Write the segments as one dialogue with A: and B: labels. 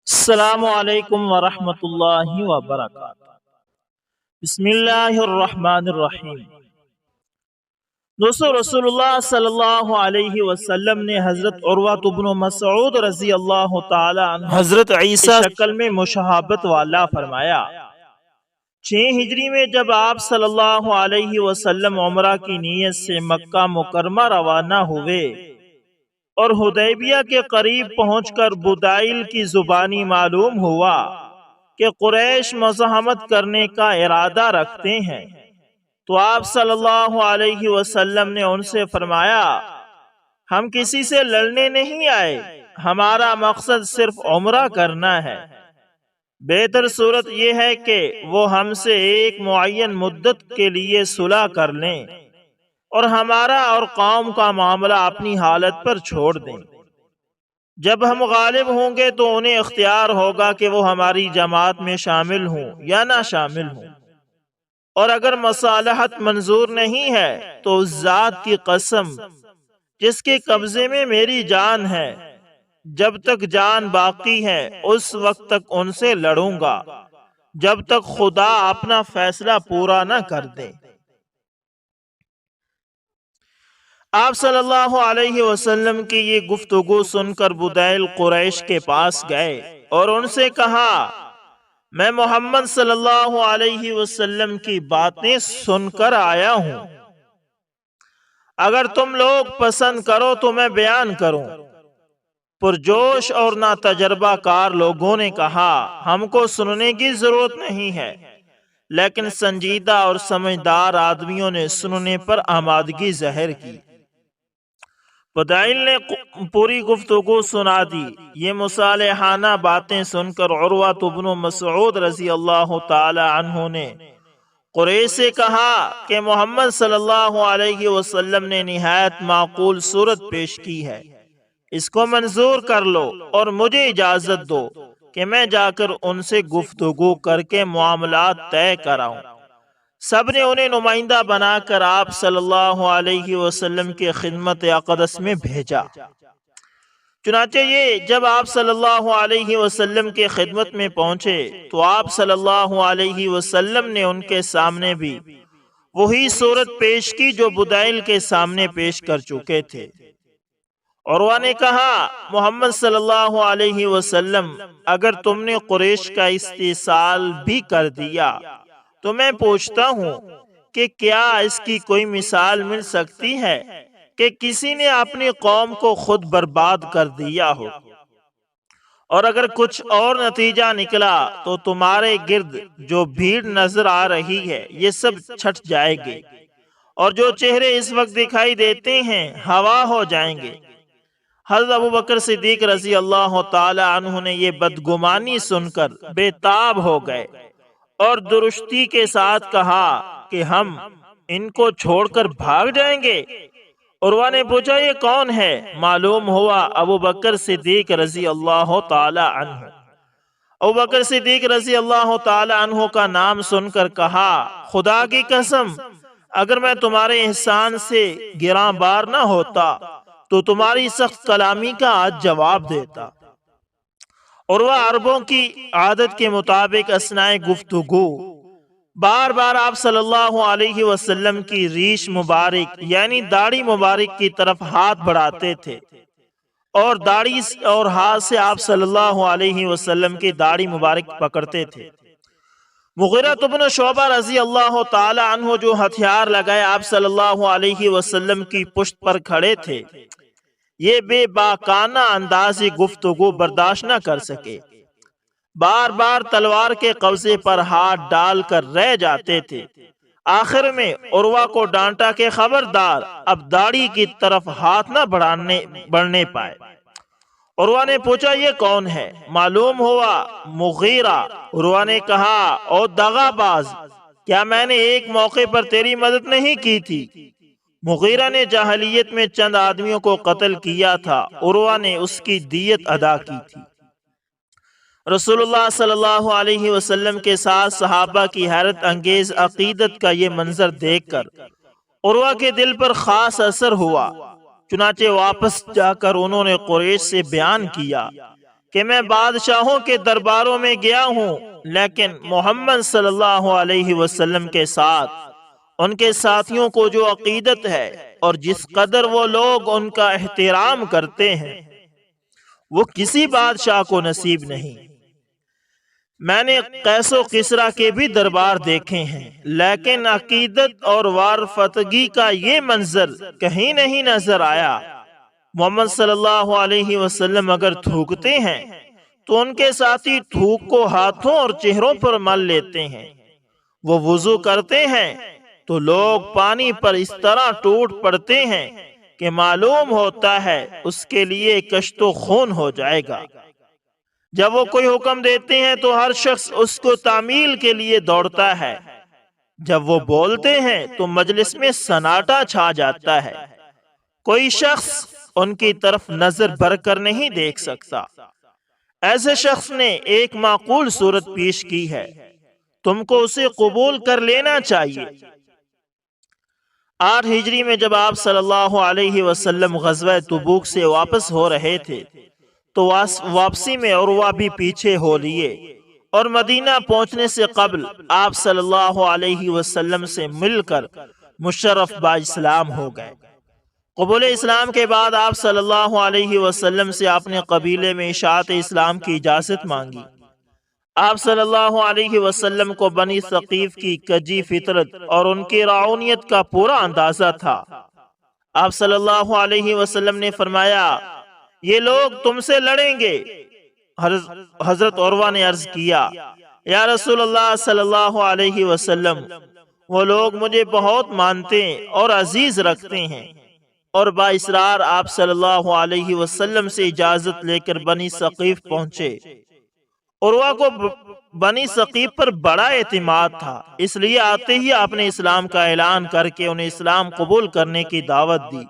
A: السلام علیکم ورحمۃ اللہ وبرکاتہ۔ بسم اللہ الرحمن الرحیم۔ دوستو، رسول اللہ صلی اللہ علیہ وسلم نے حضرت عروہ بن مسعود رضی اللہ تعالی عنہ حضرت عیسیٰ شکل میں مشابہت والا فرمایا۔ 6 ہجری میں جب آپ صلی اللہ علیہ وسلم عمرہ کی نیت سے مکہ مکرمہ روانہ ہوئے اور حدیبیہ کے قریب پہنچ کر بدائل کی زبانی معلوم ہوا کہ قریش مزاحمت کرنے کا ارادہ رکھتے ہیں، تو آپ صلی اللہ علیہ وسلم نے ان سے فرمایا، ہم کسی سے لڑنے نہیں آئے، ہمارا مقصد صرف عمرہ کرنا ہے۔ بہتر صورت یہ ہے کہ وہ ہم سے ایک معین مدت کے لیے صلح کر لیں اور ہمارا اور قوم کا معاملہ اپنی حالت پر چھوڑ دیں۔ جب ہم غالب ہوں گے تو انہیں اختیار ہوگا کہ وہ ہماری جماعت میں شامل ہوں یا نہ شامل ہوں، اور اگر مصالحت منظور نہیں ہے تو اس ذات کی قسم جس کے قبضے میں میری جان ہے، جب تک جان باقی ہے اس وقت تک ان سے لڑوں گا جب تک خدا اپنا فیصلہ پورا نہ کر دے۔ آپ صلی اللہ علیہ وسلم کی یہ گفتگو سن کر بدائل قریش کے پاس گئے اور ان سے کہا، میں محمد صلی اللہ علیہ وسلم کی باتیں سن کر آیا ہوں، اگر تم لوگ پسند کرو تو میں بیان کروں۔ پرجوش اور نا تجربہ کار لوگوں نے کہا، ہم کو سننے کی ضرورت نہیں ہے، لیکن سنجیدہ اور سمجھدار آدمیوں نے سننے پر آمادگی ظاہر کی۔ بدائل نے پوری گفتگو سنا دی۔ یہ مصالحانہ باتیں سن کر عروہ بن مسعود رضی اللہ تعالی عنہ نے قریش سے کہا کہ محمد صلی اللہ علیہ وسلم نے نہایت معقول صورت پیش کی ہے، اس کو منظور کر لو اور مجھے اجازت دو کہ میں جا کر ان سے گفتگو کر کے معاملات طے کراؤں۔ سب نے انہیں نمائندہ بنا کر آپ صلی اللہ علیہ وسلم کی خدمت اقدس میں بھیجا۔ چنانچہ یہ جب آپ صلی اللہ علیہ وسلم کی خدمت میں پہنچے تو آپ صلی اللہ علیہ وسلم نے ان کے سامنے بھی وہی صورت پیش کی جو بدائل کے سامنے پیش کر چکے تھے۔ عروہ نے کہا، محمد صلی اللہ علیہ وسلم، اگر تم نے قریش کا استحصال بھی کر دیا تو میں پوچھتا ہوں کہ کیا اس کی کوئی مثال مل سکتی ہے کہ کسی نے اپنی قوم کو خود برباد کر دیا ہو، اور اگر کچھ اور نتیجہ نکلا تو تمہارے گرد جو بھیڑ نظر آ رہی ہے یہ سب چھٹ جائے گی، اور جو چہرے اس وقت دکھائی دیتے ہیں ہوا ہو جائیں گے۔ حضرت ابوبکر صدیق رضی اللہ تعالی عنہ نے یہ بدگمانی سن کر بے تاب ہو گئے اور درستی کے ساتھ کہا کہ ہم ان کو چھوڑ کر بھاگ جائیں گے۔ عروہ نے پوچھا، یہ کون ہے؟ معلوم ہوا ابوبکر صدیق رضی اللہ تعالی عنہ۔ ابوبکر صدیق رضی اللہ تعالی عنہ کا نام سن کر کہا، خدا کی قسم، اگر میں تمہارے احسان سے گراں بار نہ ہوتا تو تمہاری سخت کلامی کا آج جواب دیتا۔ عروہ عربوں کی عادت کے مطابق اثناء گفتگو بار بار آپ صلی اللہ علیہ وسلم کی ریش مبارک یعنی داڑھی مبارک کی طرف ہاتھ بڑھاتے تھے، اور داڑھی اور ہاتھ سے آپ صلی اللہ علیہ وسلم کی داڑھی مبارک پکڑتے تھے۔ مغیرہ بن شعبہ رضی اللہ تعالی عنہ جو ہتھیار لگائے آپ صلی اللہ علیہ وسلم کی پشت پر کھڑے تھے، یہ بے باکانہ اندازی گفتگو برداشت نہ کر سکے، بار بار تلوار کے قبضے پر ہاتھ ڈال کر رہ جاتے تھے۔ آخر میں عروہ کو ڈانٹا کہ خبردار، اب داڑھی کی طرف ہاتھ نہ بڑھنے پائے۔ عروہ نے پوچھا، یہ کون ہے؟ معلوم ہوا مغیرہ۔ عروہ نے کہا، او دغا باز، کیا میں نے ایک موقع پر تیری مدد نہیں کی تھی؟ مغیرہ نے جاہلیت میں چند آدمیوں کو قتل کیا تھا، عروہ نے اس کی دیت ادا کی تھی۔ رسول اللہ صلی اللہ علیہ وسلم کے ساتھ صحابہ کی حیرت انگیز عقیدت کا یہ منظر دیکھ کر عروہ کے دل پر خاص اثر ہوا۔ چنانچہ واپس جا کر انہوں نے قریش سے بیان کیا کہ میں بادشاہوں کے درباروں میں گیا ہوں، لیکن محمد صلی اللہ علیہ وسلم کے ساتھ ان کے ساتھیوں کو جو عقیدت ہے اور جس قدر وہ لوگ ان کا احترام کرتے ہیں وہ کسی بادشاہ کو نصیب نہیں۔ میں نے قیس و کسریٰ کے بھی دربار دیکھے ہیں، لیکن عقیدت اور وارفتگی کا یہ منظر کہیں نہیں نظر آیا۔ محمد صلی اللہ علیہ وسلم اگر تھوکتے ہیں تو ان کے ساتھی تھوک کو ہاتھوں اور چہروں پر مل لیتے ہیں۔ وہ وضو کرتے ہیں تو لوگ پانی پر اس طرح ٹوٹ پڑتے ہیں کہ معلوم ہوتا ہے اس کے لیے کشت و خون ہو جائے گا۔ جب وہ کوئی حکم دیتے ہیں تو ہر شخص اس کو تعمیل کے لیے دوڑتا ہے۔ جب وہ بولتے ہیں تو مجلس میں سناٹا چھا جاتا ہے، کوئی شخص ان کی طرف نظر بھر کر نہیں دیکھ سکتا۔ ایسے شخص نے ایک معقول صورت پیش کی ہے، تم کو اسے قبول کر لینا چاہیے۔ 8 ہجری میں جب آپ صلی اللہ علیہ وسلم غزوہ تبوک سے واپس ہو رہے تھے تو واپسی میں عروہ بھی پیچھے ہو لیے اور مدینہ پہنچنے سے قبل آپ صلی اللہ علیہ وسلم سے مل کر مشرف با اسلام ہو گئے۔ قبول اسلام کے بعد آپ صلی اللہ علیہ وسلم سے اپنے قبیلے میں اشاعت اسلام کی اجازت مانگی۔ آپ صلی اللہ علیہ وسلم کو بنی ثقیف کی کجی فطرت اور ان کی رعونیت کا پورا اندازہ تھا۔ آپ صلی اللہ علیہ وسلم نے فرمایا، یہ لوگ تم سے لڑیں گے۔ حضرت عروہ نے عرض کیا، یا رسول اللہ صلی اللہ علیہ وسلم، وہ لوگ مجھے بہت مانتے اور عزیز رکھتے ہیں، اور بااصرار آپ صلی اللہ علیہ وسلم سے اجازت لے کر بنی ثقیف پہنچے۔ عروہ کو بنی ثقیف پر بڑا اعتماد تھا، اس لیے آتے ہی آپ نے اسلام کا اعلان کر کے انہیں اسلام قبول کرنے کی دعوت دی۔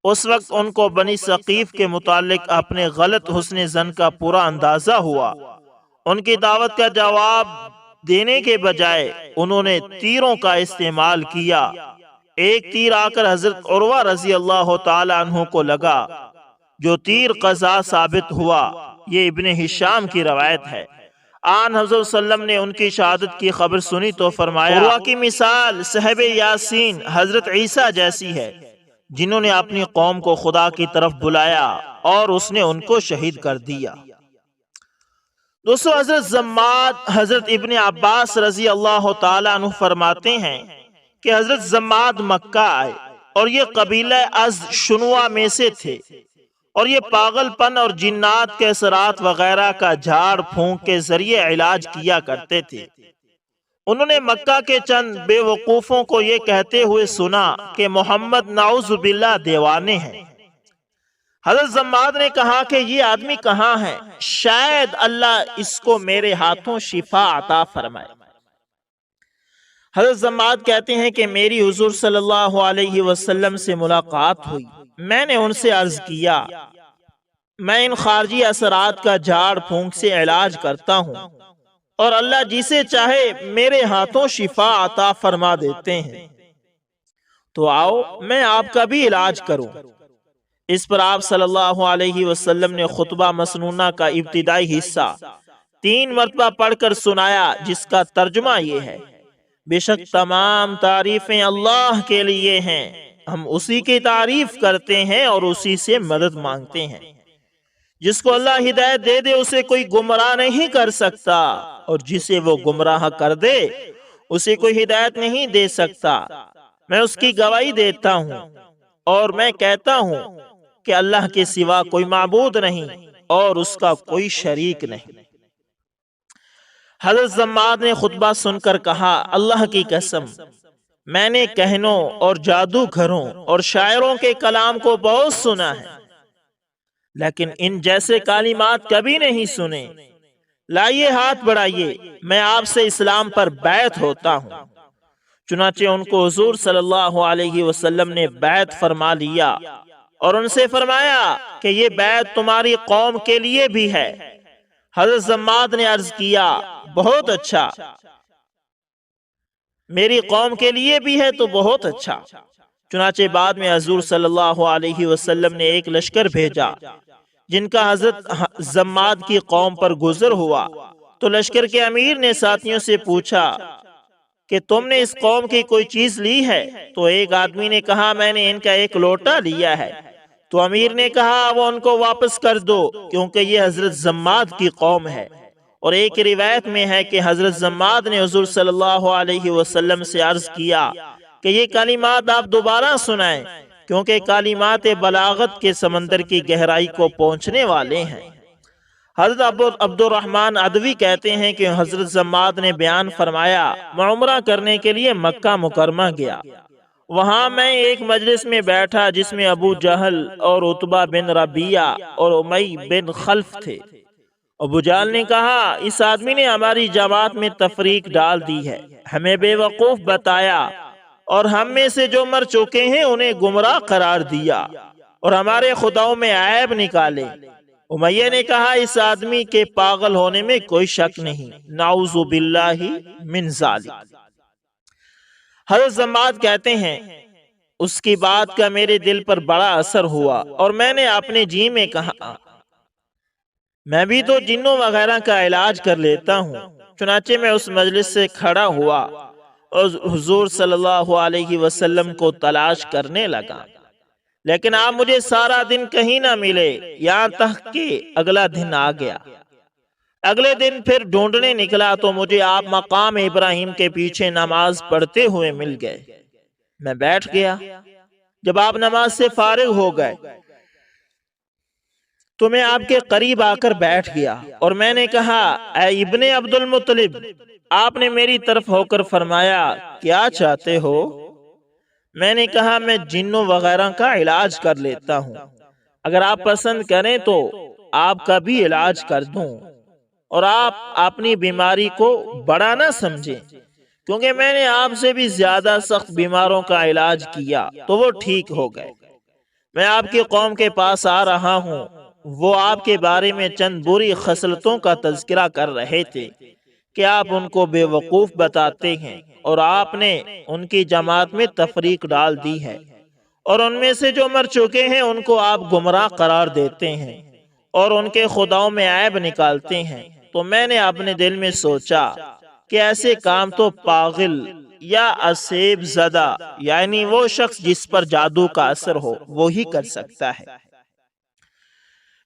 A: اس وقت ان کو بنی ثقیف کے متعلق اپنے غلط حسن ظن کا پورا اندازہ ہوا۔ ان کی دعوت کا جواب دینے کے بجائے انہوں نے تیروں کا استعمال کیا۔ ایک تیر آ کر حضرت عروہ رضی اللہ تعالی عنہ کو لگا، جو تیر قضا ثابت ہوا۔ یہ ابن ہشام کی روایت ہے۔ آن حضرت صلی اللہ علیہ وسلم نے ان کی شہادت کی خبر سنی تو فرمایا، عروہ کی مثال صاحب یاسین حضرت عیسیٰ جیسی ہے، جنہوں نے اپنی قوم کو خدا کی طرف بلایا اور اس نے ان کو شہید کر دیا۔ دوستو، حضرت زماد حضرت ابن عباس رضی اللہ تعالیٰ عنہ فرماتے ہیں کہ حضرت زماد مکہ آئے اور یہ قبیلہ از شنوا میں سے تھے، اور یہ پاگل پن اور جنات کے اثرات وغیرہ کا جھاڑ پھونک کے ذریعے علاج کیا کرتے تھے۔ انہوں نے مکہ کے چند بے وقوفوں کو یہ کہتے ہوئے سنا کہ محمد نعوذ باللہ دیوانے ہیں۔ حضرت زماد نے کہا کہ یہ آدمی کہاں ہے، شاید اللہ اس کو میرے ہاتھوں شفا عطا فرمائے۔ حضرت زماد کہتے ہیں کہ میری حضور صلی اللہ علیہ وسلم سے ملاقات ہوئی۔ میں نے ان سے عرض کیا، میں ان خارجی اثرات کا جھاڑ پھونک سے علاج کرتا ہوں، اور اللہ جسے چاہے میرے ہاتھوں شفا عطا فرما دیتے ہیں، تو آؤ میں آپ کا بھی علاج کروں۔ اس پر آپ صلی اللہ علیہ وسلم نے خطبہ مسنونہ کا ابتدائی حصہ 3 مرتبہ پڑھ کر سنایا، جس کا ترجمہ یہ ہے، بے شک تمام تعریفیں اللہ کے لیے ہیں، ہم اسی کی تعریف کرتے ہیں اور اسی سے مدد مانگتے ہیں۔ جس کو اللہ ہدایت دے دے اسے کوئی گمراہ نہیں کر سکتا، اور جسے وہ گمراہ کر دے اسے کوئی ہدایت نہیں دے سکتا۔ میں اس کی گواہی دیتا ہوں اور میں کہتا ہوں کہ اللہ کے سوا کوئی معبود نہیں اور اس کا کوئی شریک نہیں۔ حضرت زماد نے خطبہ سن کر کہا، اللہ کی قسم، میں نے کہنوں اور جادوگروں اور شاعروں کے کلام کو بہت سنا ہے، لیکن ان جیسے کلمات کبھی نہیں سنے۔ لائیے ہاتھ بڑھائیے، میں آپ سے اسلام پر بیعت ہوتا ہوں۔ چنانچہ ان کو حضور صلی اللہ علیہ وسلم نے بیعت فرما لیا اور ان سے فرمایا کہ یہ بیعت تمہاری قوم کے لیے بھی ہے۔ حضرت زماد نے عرض کیا، بہت اچھا، میری قوم کے لیے بھی ہے تو بہت اچھا۔ چنانچہ بعد میں حضور صلی اللہ علیہ وسلم نے ایک لشکر بھیجا جن کا حضرت زماد کی قوم پر گزر ہوا تو لشکر کے امیر نے ساتھیوں سے پوچھا کہ تم نے اس قوم کی کوئی چیز لی ہے؟ تو ایک آدمی نے کہا میں نے ان کا ایک لوٹا لیا ہے۔ تو امیر نے کہا وہ ان کو واپس کر دو کیونکہ یہ حضرت زماد کی قوم ہے۔ اور ایک روایت میں ہے کہ حضرت زماد نے حضور صلی اللہ علیہ وسلم سے عرض کیا کہ یہ کلمات آپ دوبارہ سنائیں کیونکہ کلمات بلاغت کے سمندر کی گہرائی کو پہنچنے والے ہیں۔ حضرت عبد الرحمن عدوی کہتے ہیں کہ حضرت زماد نے بیان فرمایا میں عمرہ کرنے کے لیے مکہ مکرمہ گیا۔ وہاں میں ایک مجلس میں بیٹھا جس میں ابو جہل اور عتبہ بن ربیعہ اور امی بن خلف تھے۔ ابو جہل نے کہا اس آدمی نے ہماری جماعت میں تفریق ڈال دی ہے، ہمیں بے وقوف بتایا اور ہم میں سے جو مر چکے ہیں انہیں گمراہ قرار دیا اور ہمارے خداؤں میں عیب نکالے۔ امیہ نے کہا اس آدمی کے پاگل ہونے میں کوئی شک نہیں، نعوذ باللہ من ذالک۔ حضرت زماد کہتے ہیں اس کی بات کا میرے دل پر بڑا اثر ہوا اور میں نے اپنے جی میں کہا میں بھی تو جنوں وغیرہ کا علاج کر لیتا ہوں۔ چنانچہ میں اس مجلس سے کھڑا ہوا اور حضور صلی اللہ علیہ وسلم کو تلاش کرنے لگا، لیکن آپ مجھے سارا دن کہیں نہ ملے، یہاں تک کہ اگلا دن آ گیا۔ اگلے دن پھر ڈھونڈنے نکلا تو مجھے آپ مقام ابراہیم کے پیچھے نماز پڑھتے ہوئے مل گئے۔ میں بیٹھ گیا۔ جب آپ نماز سے فارغ ہو گئے تو میں آپ کے قریب آ کر بیٹھ گیا اور میں نے کہا اے ابن عبد المطلب، آپ نے میری طرف ہو کر فرمایا کیا چاہتے ہو؟ میں نے کہا میں جنوں وغیرہ کا علاج کر لیتا ہوں، اگر آپ پسند کریں تو آپ کا بھی علاج کر دوں اور آپ اپنی بیماری کو بڑا نہ سمجھیں، کیونکہ میں نے آپ سے بھی زیادہ سخت بیماروں کا علاج کیا تو وہ ٹھیک ہو گئے۔ میں آپ کی قوم کے پاس آ رہا ہوں، وہ آپ کے بارے میں چند بری خصلتوں کا تذکرہ کر رہے تھے کہ آپ ان کو بے وقوف بتاتے ہیں اور آپ نے ان کی جماعت میں تفریق ڈال دی ہے، اور ان میں سے جو مر چکے ہیں ان کو آپ گمراہ قرار دیتے ہیں اور ان کے خداؤں میں عیب نکالتے ہیں۔ تو میں نے اپنے دل میں سوچا کہ ایسے کام تو پاگل یا اسیب زدہ یعنی وہ شخص جس پر جادو کا اثر ہو وہی کر سکتا ہے۔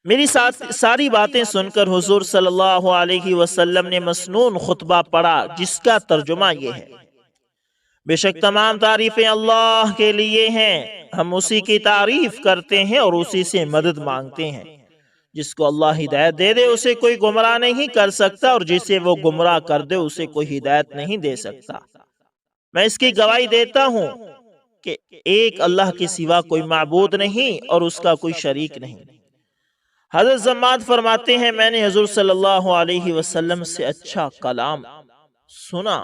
A: میری ساری باتیں سن کر حضور صلی اللہ علیہ وسلم نے مسنون خطبہ پڑھا جس کا ترجمہ یہ ہے بے شک تمام تعریفیں اللہ کے لیے ہیں، ہم اسی کی تعریف کرتے ہیں اور اسی سے مدد مانگتے ہیں۔ جس کو اللہ ہدایت دے دے اسے کوئی گمراہ نہیں کر سکتا اور جسے وہ گمراہ کر دے اسے کوئی ہدایت نہیں دے سکتا۔ میں اس کی گواہی دیتا ہوں کہ ایک اللہ کے سوا کوئی معبود نہیں اور اس کا کوئی شریک نہیں۔ حضرت زماد فرماتے ہیں میں نے حضور صلی اللہ علیہ وسلم سے اچھا کلام سنا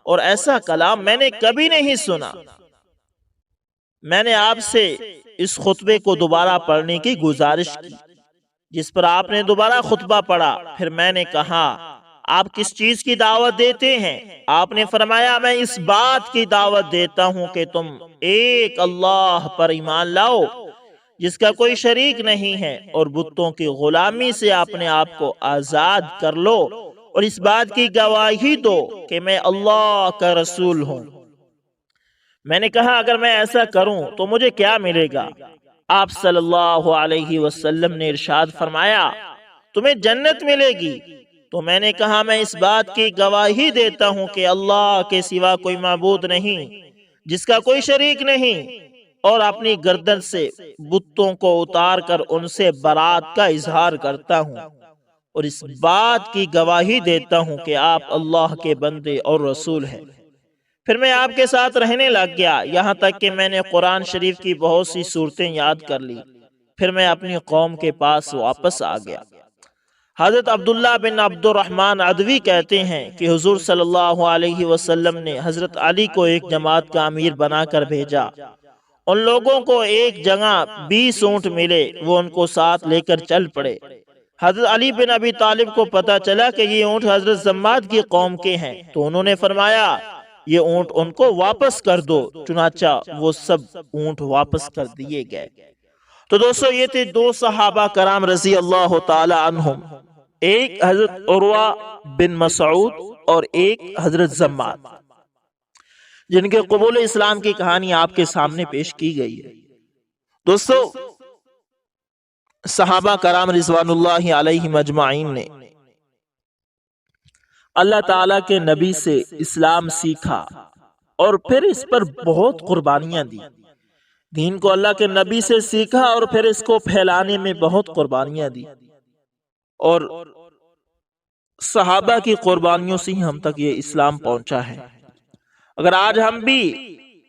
A: اور ایسا کلام میں نے کبھی نہیں سنا۔ میں نے آپ سے اس خطبے کو دوبارہ پڑھنے کی گزارش کی، جس پر آپ نے دوبارہ خطبہ پڑھا۔ پھر میں نے کہا آپ کس چیز کی دعوت دیتے ہیں؟ آپ نے فرمایا میں اس بات کی دعوت دیتا ہوں کہ تم ایک اللہ پر ایمان لاؤ جس کا کوئی شریک نہیں ہے اور بتوں کی غلامی سے اپنے آپ کو آزاد کر لو اور اس بات کی گواہی دو کہ میں اللہ کا رسول ہوں۔ میں نے کہا اگر میں ایسا کروں تو مجھے کیا ملے گا؟ آپ صلی اللہ علیہ وسلم نے ارشاد فرمایا تمہیں جنت ملے گی۔ تو میں نے کہا میں اس بات کی گواہی دیتا ہوں کہ اللہ کے سوا کوئی معبود نہیں جس کا کوئی شریک نہیں، اور اپنی گردن سے بتوں کو اتار کر ان سے برات کا اظہار کرتا ہوں اور اس بات کی گواہی دیتا ہوں کہ آپ اللہ کے بندے اور رسول ہیں۔ پھر میں آپ کے ساتھ رہنے لگ گیا یہاں تک کہ میں نے قرآن شریف کی بہت سی صورتیں یاد کر لی۔ پھر میں اپنی قوم کے پاس واپس آ گیا۔ حضرت عبداللہ بن عبد الرحمن عدوی کہتے ہیں کہ حضور صلی اللہ علیہ وسلم نے حضرت علی کو ایک جماعت کا امیر بنا کر بھیجا۔ ان لوگوں کو ایک جگہ 20 اونٹ ملے، وہ ان کو ساتھ لے کر چل پڑے۔ حضرت علی بن ابی طالب کو پتا چلا کہ یہ اونٹ حضرت زماد کی قوم کے ہیں، تو انہوں نے فرمایا یہ اونٹ ان کو واپس کر دو۔ چنانچہ وہ سب اونٹ واپس کر دیے گئے۔ تو دوستو یہ تھے دو صحابہ کرام رضی اللہ تعالی عنہم، ایک حضرت عروہ بن مسعود اور ایک حضرت زماد، جن کے قبول اسلام کی کہانی آپ کے سامنے پیش کی گئی ہے۔ دوستو صحابہ کرام رضوان اللہ علیہم اجمعین نے اللہ تعالیٰ کے نبی سے اسلام سیکھا اور پھر اس پر بہت قربانیاں دی۔ دین کو اللہ کے نبی سے سیکھا اور پھر اس کو پھیلانے میں بہت قربانیاں دی، اور صحابہ کی قربانیوں سے ہی ہم تک یہ اسلام پہنچا ہے۔ اگر آج ہم بھی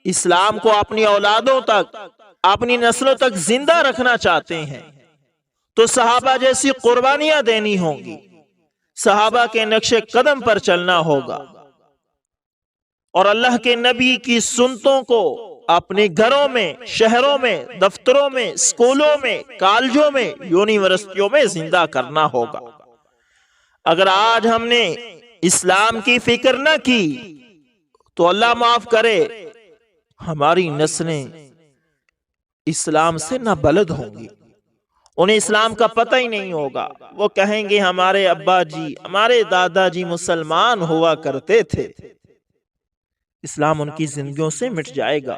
A: اسلام کو اپنی اولادوں تک، اپنی نسلوں تک زندہ رکھنا چاہتے ہیں تو صحابہ جیسی قربانیاں دینی ہوں گی، صحابہ کے نقش قدم پر چلنا ہوگا، اور اللہ کے نبی کی سنتوں کو اپنے گھروں میں، شہروں میں، دفتروں میں، اسکولوں میں، کالجوں میں، یونیورسٹیوں میں زندہ کرنا ہوگا۔ اگر آج ہم نے اسلام کی فکر نہ کی تو اللہ معاف کرے ہماری نسلیں اسلام سے نہ بلد ہوں گی، انہیں اسلام کا پتہ ہی نہیں ہوگا۔ وہ کہیں گے ہمارے ابا جی، ہمارے دادا جی مسلمان ہوا کرتے تھے۔ اسلام ان کی زندگیوں سے مٹ جائے گا۔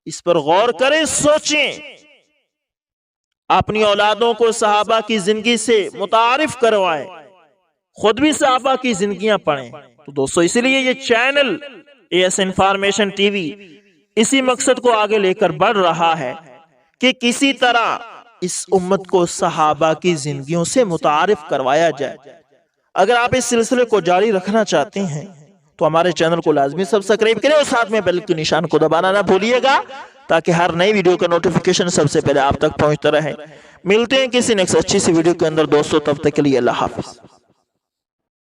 A: اس پر غور کریں، سوچیں، اپنی اولادوں کو صحابہ کی زندگی سے متعارف کروائیں، خود بھی صحابہ کی زندگیاں پڑھیں۔ تو دوستو اسی لیے یہ channel AS information T V اسی مقصد کو آگے لے کر بڑھ رہا ہے کہ کسی طرح اس امت کو صحابہ کی زندگیوں سے متعارف کروایا جائے۔ اگر آپ اس سلسلے کو جاری رکھنا چاہتے ہیں تو ہمارے چینل کو لازمی سبسکرائب کریں اور ساتھ میں بیل کے نشان کو دبانا نہ بھولیے گا تاکہ ہر نئی ویڈیو کا نوٹیفیکیشن سب سے پہلے آپ تک پہنچتا رہے۔ ملتے ہیں کسی نیکسٹ اچھی سی ویڈیو کے اندر دوستو، تب تک کے لیے اللہ حافظ۔